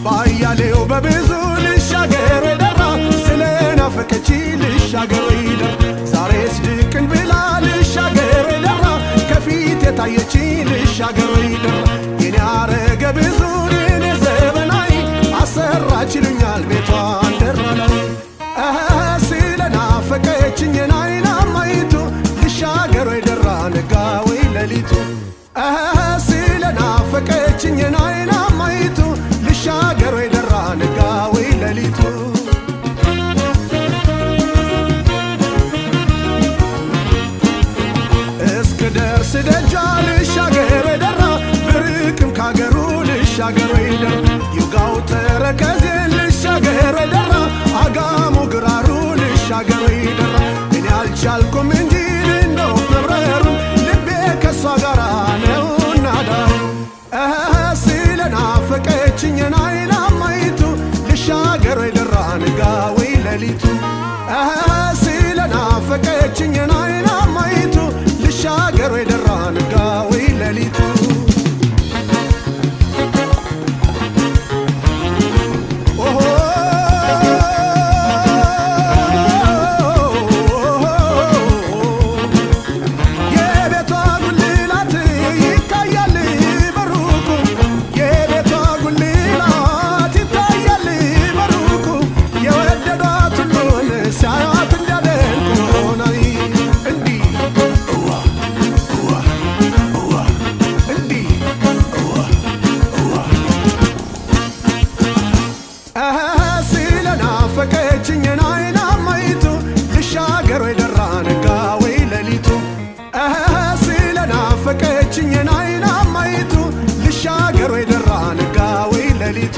ባያሌው በብዙ ልሻገር ደራ ስለናፈቀች ልሻገር ይደር ዛሬስ ድቅን ብላ ልሻገር ደራ ከፊት የታየች ልሻገር ይደር የኔ አረገ ብዙ የኔ ዘበናይ አሰራችልኛል ቤቷን ደራ ላይ ስለናፈቀችኝ ናይና ማይቱ ልሻገር ደራ ነጋ ወይ ሌሊቱ ስለናፈቀችኝ ናይና ማይቱ ልሻገር ደራ ነጋ ወይ ሌሊቱ እስከ ደርስ ደጃ ልሻገር ደራ ብርቅም ካገሩ ልሻገር ደራ ይጋው ተረከዜን ልሻገር ደራ አጋሙ ግራሩ ልሻገር ደራ እኔ አልቻልኩም እንጂ እንደው መብረሩ ልቤ ከሷ ጋራ ነውና ዳሩ ስለናፈቀችኝ ናይና ማይቱ ልሻገር ደራ ነጋ ወይ ሌሊቱ ስለናፈቀችኝ ናይና ማይቱ ልሻገር ደራ ነጋ ወይ ሌሊቱ ስለናፈቀችኝ ናይና ማይቱ ልሻገር ደራ ነጋ ወይ ሌሊቱ ስለናፈቀችኝ ናይና ማይቱ ልሻገር ደራ ነጋ ወይ ሌሊቱ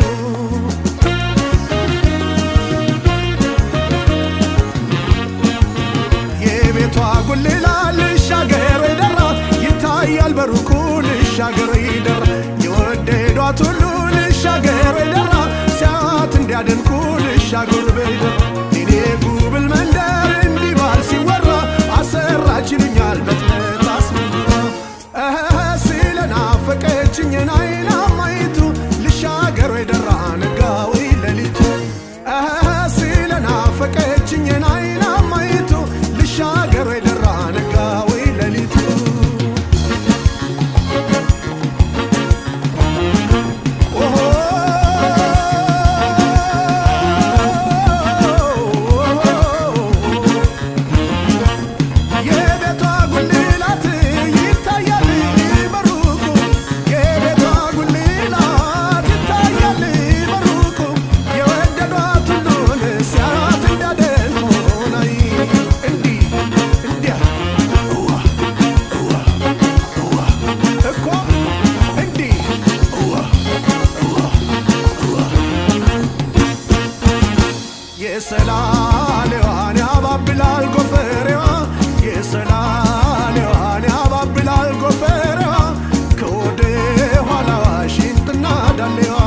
የቤቷ ጉልላ ልሻገር ደራ ይታያል በሩቁ ልሻገር ደራ የወደዷት ሁሉ ልሻገር ደራ ሲያት እንዲያደንቁ ልሻገር በደራ እኔ ጉብል መንደር እንዲባል ሲወራ አሰራችልኛል በጥለት አስመራ ስለናፈቀችኝ ናይና ማይቱ ልሻገር ደራ ነጋ ወይ ሌሊቱ ስለናፈቀችኝ ናይና ማይቱ ልሻገር ደራ ነጋ ወይ ሌሊቱ የሰላሌዋን ያባብላል ጎፈሬዋ የሰላሌዋን ያባብላል ጎፈሬዋ ከወደ ኋላዋ ሽንጥና ዳሌዋ